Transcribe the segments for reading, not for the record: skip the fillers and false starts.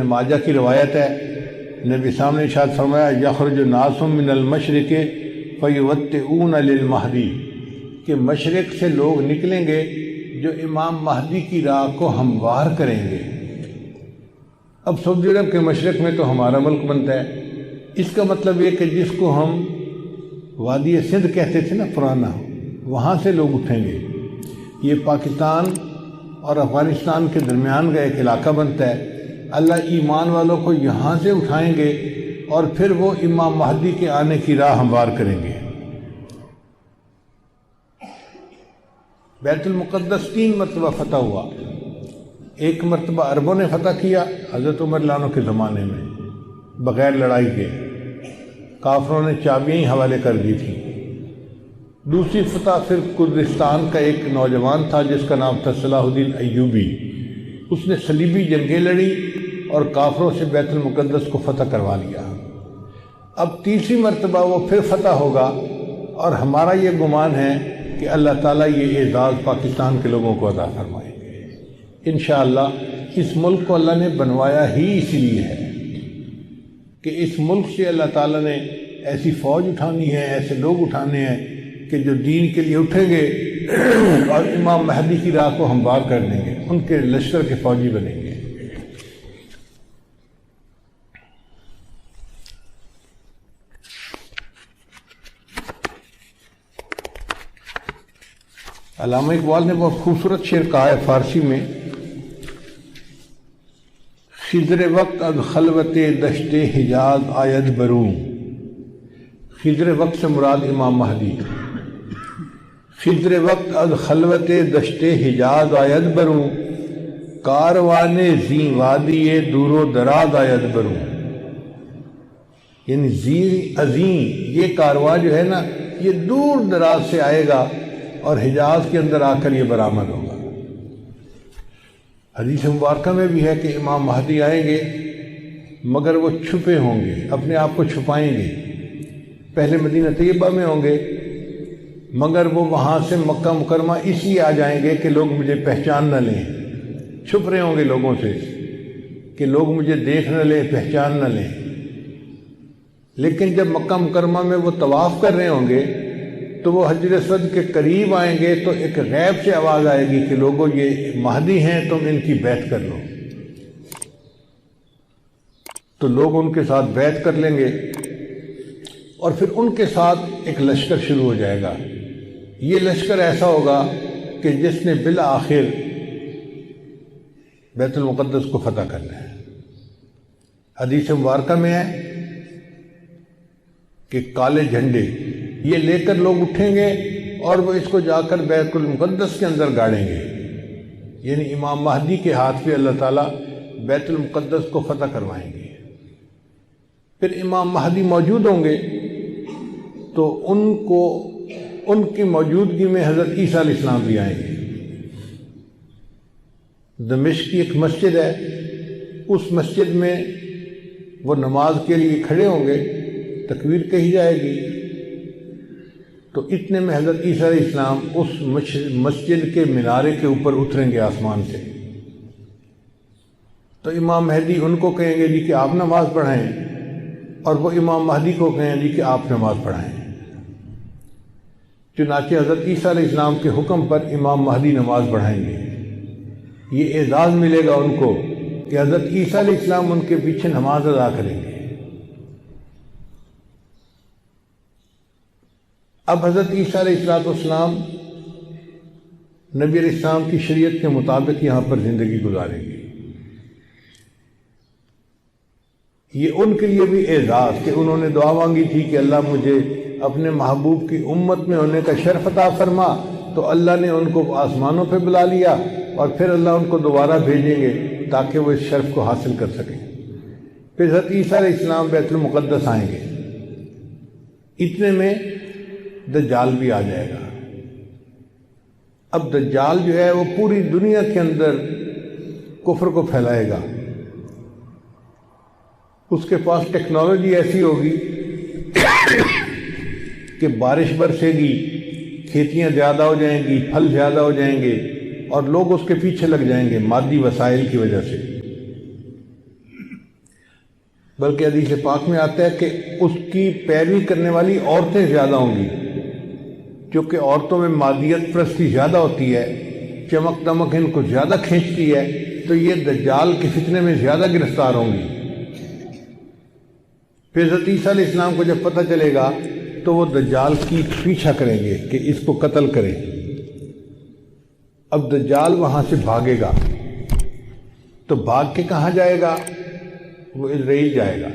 ماجہ کی روایت ہے، نبی صاحب نے ارشاد فرمایا یخرج الناس من المشرق فیوطئون للمہدی، کہ مشرق سے لوگ نکلیں گے جو امام مہدی کی راہ کو ہموار کریں گے۔ اب سعودی عرب کے مشرق میں تو ہمارا ملک بنتا ہے، اس کا مطلب یہ کہ جس کو ہم وادی سندھ کہتے تھے نا پرانا، وہاں سے لوگ اٹھیں گے۔ یہ پاکستان اور افغانستان کے درمیان کا ایک علاقہ بنتا ہے۔ اللہ ایمان والوں کو یہاں سے اٹھائیں گے اور پھر وہ امام مہدی کے آنے کی راہ ہموار کریں گے۔ بیت المقدس 3 مرتبہ فتح ہوا۔ ایک مرتبہ عربوں نے فتح کیا حضرت عمر رضی اللہ عنہ کے زمانے میں بغیر لڑائی کے، کافروں نے چابیاں ہی حوالے کر دی تھیں۔ دوسری فتح پھر کردستان کا ایک نوجوان تھا جس کا نام تھا صلاح الدین ایوبی، اس نے صلیبی جنگیں لڑی اور کافروں سے بیت المقدس کو فتح کروا لیا۔ اب تیسری مرتبہ وہ پھر فتح ہوگا، اور ہمارا یہ گمان ہے کہ اللہ تعالیٰ یہ اعزاز پاکستان کے لوگوں کو عطا فرمائیں گے انشاءاللہ۔ اس ملک کو اللہ نے بنوایا ہی اس لیے ہے کہ اس ملک سے اللہ تعالیٰ نے ایسی فوج اٹھانی ہے، ایسے لوگ اٹھانے ہیں کہ جو دین کے لیے اٹھیں گے اور امام مہدی کی راہ کو ہموار کر دیں گے، ان کے لشکر کے فوجی بنیں گے۔ علامہ اقبال نے بہت خوبصورت شعر کہا ہے فارسی میں، خضر وقت از خلوت دشت حجاز آید بروں۔ خضر وقت سے مراد امام مہدی۔ خضر وقت از خلوت دشت حجاز آید بروں، کاروان زی وادی دور و دراز آید بروں۔ یعنی زی عظیم یہ کارواں جو ہے نا، یہ دور دراز سے آئے گا اور حجاز کے اندر آ کر یہ برآمد ہوگا۔ حدیث مبارکہ میں بھی ہے کہ امام مہدی آئیں گے مگر وہ چھپے ہوں گے، اپنے آپ کو چھپائیں گے۔ پہلے مدینہ طیبہ میں ہوں گے مگر وہ وہاں سے مکہ مکرمہ اس لیے آ جائیں گے کہ لوگ مجھے پہچان نہ لیں، چھپ رہے ہوں گے لوگوں سے کہ لوگ مجھے دیکھ نہ لیں، پہچان نہ لیں۔ لیکن جب مکہ مکرمہ میں وہ طواف کر رہے ہوں گے تو وہ حجر اسود کے قریب آئیں گے تو ایک غیب سے آواز آئے گی کہ لوگوں یہ مہدی ہیں، تم ان کی بیعت کر لو۔ تو لوگ ان کے ساتھ بیعت کر لیں گے اور پھر ان کے ساتھ ایک لشکر شروع ہو جائے گا۔ یہ لشکر ایسا ہوگا کہ جس نے بالآخر بیت المقدس کو فتح کرنا ہے۔ حدیث مبارکہ میں ہے کہ کالے جھنڈے یہ لے کر لوگ اٹھیں گے اور وہ اس کو جا کر بیت المقدس کے اندر گاڑیں گے، یعنی امام مہدی کے ہاتھ پہ اللہ تعالیٰ بیت المقدس کو فتح کروائیں گے۔ پھر امام مہدی موجود ہوں گے تو ان کی موجودگی میں حضرت عیسیٰ علیہ السلام بھی آئیں گے۔ دمشق کی ایک مسجد ہے، اس مسجد میں وہ نماز کے لیے کھڑے ہوں گے، تکبیر کہی جائے گی تو اتنے میں حضرت عیسیٰ علیہ السلام اس مسجد کے مینارے کے اوپر اتریں گے آسمان سے۔ تو امام مہدی ان کو کہیں گے جی کہ آپ نماز پڑھائیں، اور وہ امام مہدی کو کہیں جی کہ آپ نماز پڑھائیں۔ چنانچہ حضرت عیسیٰ علیہ السلام کے حکم پر امام مہدی نماز پڑھائیں گے۔ یہ اعزاز ملے گا ان کو کہ حضرت عیسیٰ علیہ السلام ان کے پیچھے نماز ادا کریں گے۔ اب حضرت عیسیٰ علیہ السلام نبی علیہ السلام کی شریعت کے مطابق یہاں پر زندگی گزاریں گے۔ یہ ان کے لیے بھی اعزاز کہ انہوں نے دعا مانگی تھی کہ اللہ مجھے اپنے محبوب کی امت میں ہونے کا شرف عطا فرما، تو اللہ نے ان کو آسمانوں پہ بلا لیا اور پھر اللہ ان کو دوبارہ بھیجیں گے تاکہ وہ اس شرف کو حاصل کر سکیں۔ پھر حضرت عیسیٰ علیہ السلام بیت المقدس آئیں گے۔ اتنے میں دجال بھی آ جائے گا۔ اب دجال جو ہے وہ پوری دنیا کے اندر کفر کو پھیلائے گا۔ اس کے پاس ٹیکنالوجی ایسی ہوگی کہ بارش برسے گی، کھیتیاں زیادہ ہو جائیں گی، پھل زیادہ ہو جائیں گے اور لوگ اس کے پیچھے لگ جائیں گے مادی وسائل کی وجہ سے۔ بلکہ حدیث پاک میں آتا ہے کہ اس کی پیروی کرنے والی عورتیں زیادہ ہوں گی، کیونکہ عورتوں میں مادیت پرستی زیادہ ہوتی ہے، چمک دمک ان کو زیادہ کھینچتی ہے، تو یہ دجال کے فتنے میں زیادہ گرفتار ہوں گی۔ پھر حضرت عیسیٰ علیہ السلام کو جب پتہ چلے گا تو وہ دجال کی پیچھا کریں گے کہ اس کو قتل کریں۔ اب دجال وہاں سے بھاگے گا، تو بھاگ کے کہاں جائے گا؟ وہ اسرائیل جائے گا،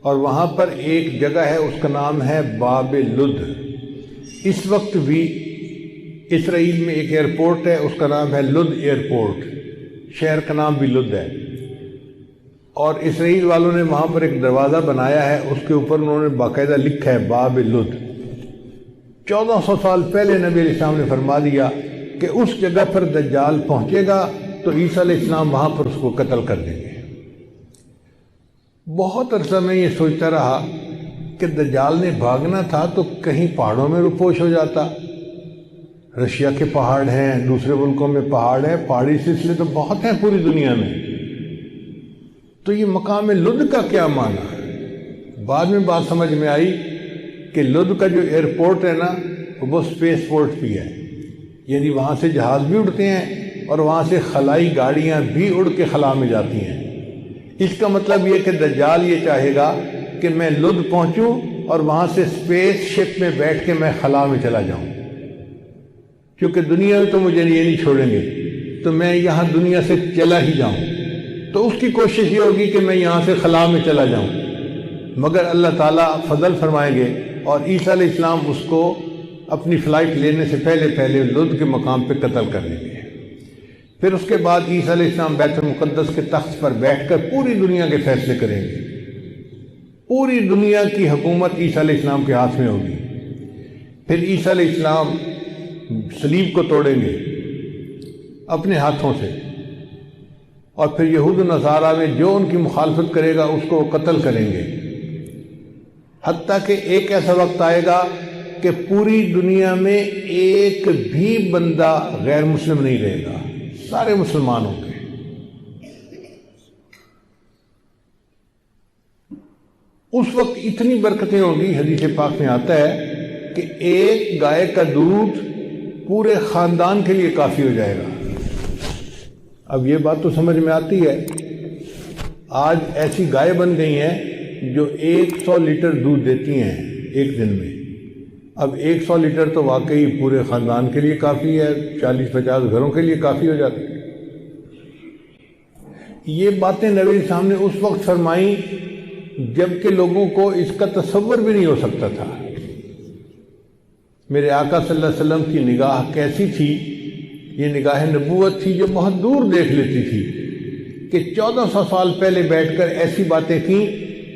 اور وہاں پر ایک جگہ ہے، اس کا نام ہے باب لد۔ اس وقت بھی اسرائیل میں ایک ایئرپورٹ ہے، اس کا نام ہے لد ایئرپورٹ، شہر کا نام بھی لد ہے، اور اسرائیل والوں نے وہاں پر ایک دروازہ بنایا ہے، اس کے اوپر انہوں نے باقاعدہ لکھا ہے باب لد۔ 1400 سال پہلے نبی علیہ السلام نے فرما دیا کہ اس جگہ پر دجال پہنچے گا تو عیسیٰ علیہ السلام وہاں پر اس کو قتل کر دیں گے۔ بہت عرصہ میں یہ سوچتا رہا کہ دجال نے بھاگنا تھا تو کہیں پہاڑوں میں روپوش ہو جاتا، رشیا کے پہاڑ ہیں، دوسرے ملکوں میں پہاڑ ہیں، پہاڑی سلسلے تو بہت ہیں پوری دنیا میں، تو یہ مقام لد کا کیا معنی؟ بعد میں بات سمجھ میں آئی کہ لد کا جو ایئرپورٹ ہے نا وہ اسپیس پورٹ بھی ہے، یعنی وہاں سے جہاز بھی اڑتے ہیں اور وہاں سے خلائی گاڑیاں بھی اڑ کے خلا میں جاتی ہیں۔ اس کا مطلب یہ کہ دجال یہ چاہے گا کہ میں لد پہنچوں اور وہاں سے اسپیس شپ میں بیٹھ کے میں خلا میں چلا جاؤں، کیونکہ دنیا میں تو مجھے یہ نہیں چھوڑیں گے، تو میں یہاں دنیا سے چلا ہی جاؤں، تو اس کی کوشش یہ ہوگی کہ میں یہاں سے خلا میں چلا جاؤں، مگر اللہ تعالیٰ فضل فرمائیں گے اور عیسیٰ علیہ السلام اس کو اپنی فلائٹ لینے سے پہلے لد کے مقام پہ قتل کر لیں گے۔ پھر اس کے بعد عیسیٰ علیہ السلام بیت المقدس کے تخت پر بیٹھ کر پوری دنیا کے فیصلے کریں گے، پوری دنیا کی حکومت عیسیٰ علیہ السلام کے ہاتھ میں ہوگی۔ پھر عیسیٰ علیہ السلام صلیب کو توڑیں گے اپنے ہاتھوں سے، اور پھر یہود و نصارہ میں جو ان کی مخالفت کرے گا اس کو قتل کریں گے، حتیٰ کہ ایک ایسا وقت آئے گا کہ پوری دنیا میں ایک بھی بندہ غیر مسلم نہیں رہے گا، سارے مسلمان ہوں گے۔ اس وقت اتنی برکتیں ہوں گی، حدیث پاک میں آتا ہے کہ ایک گائے کا دودھ پورے خاندان کے لیے کافی ہو جائے گا۔ اب یہ بات تو سمجھ میں آتی ہے، آج ایسی گائے بن گئی ہیں جو 100 لیٹر دودھ دیتی ہیں ایک دن میں۔ اب 100 لیٹر تو واقعی پورے خاندان کے لیے کافی ہے، 40-50 گھروں کے لیے کافی ہو جاتی ہے۔ یہ باتیں نبی صاحب نے اس وقت فرمائیں جب کہ لوگوں کو اس کا تصور بھی نہیں ہو سکتا تھا۔ میرے آقا صلی اللہ علیہ وسلم کی نگاہ کیسی تھی؟ یہ نگاہ نبوت تھی جو بہت دور دیکھ لیتی تھی، کہ 1400 سال پہلے بیٹھ کر ایسی باتیں کی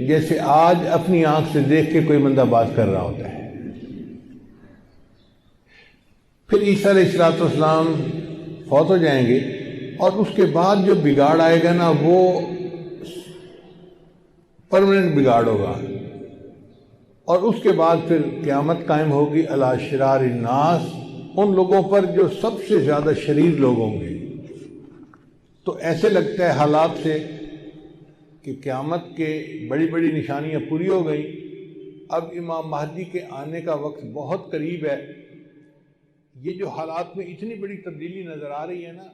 جیسے آج اپنی آنکھ سے دیکھ کے کوئی بندہ بات کر رہا ہوتا ہے۔ پھر عیسیٰ علیہ السلام فوت ہو جائیں گے، اور اس کے بعد جو بگاڑ آئے گا نا وہ پرماننٹ بگاڑ ہوگا، اور اس کے بعد پھر قیامت قائم ہوگی علی شرار الناس، ان لوگوں پر جو سب سے زیادہ شریر لوگ ہوں گے۔ تو ایسے لگتا ہے حالات سے کہ قیامت کے بڑی بڑی نشانیاں پوری ہو گئیں، اب امام مہدی کے آنے کا وقت بہت قریب ہے۔ یہ جو حالات میں اتنی بڑی تبدیلی نظر آ رہی ہے نا،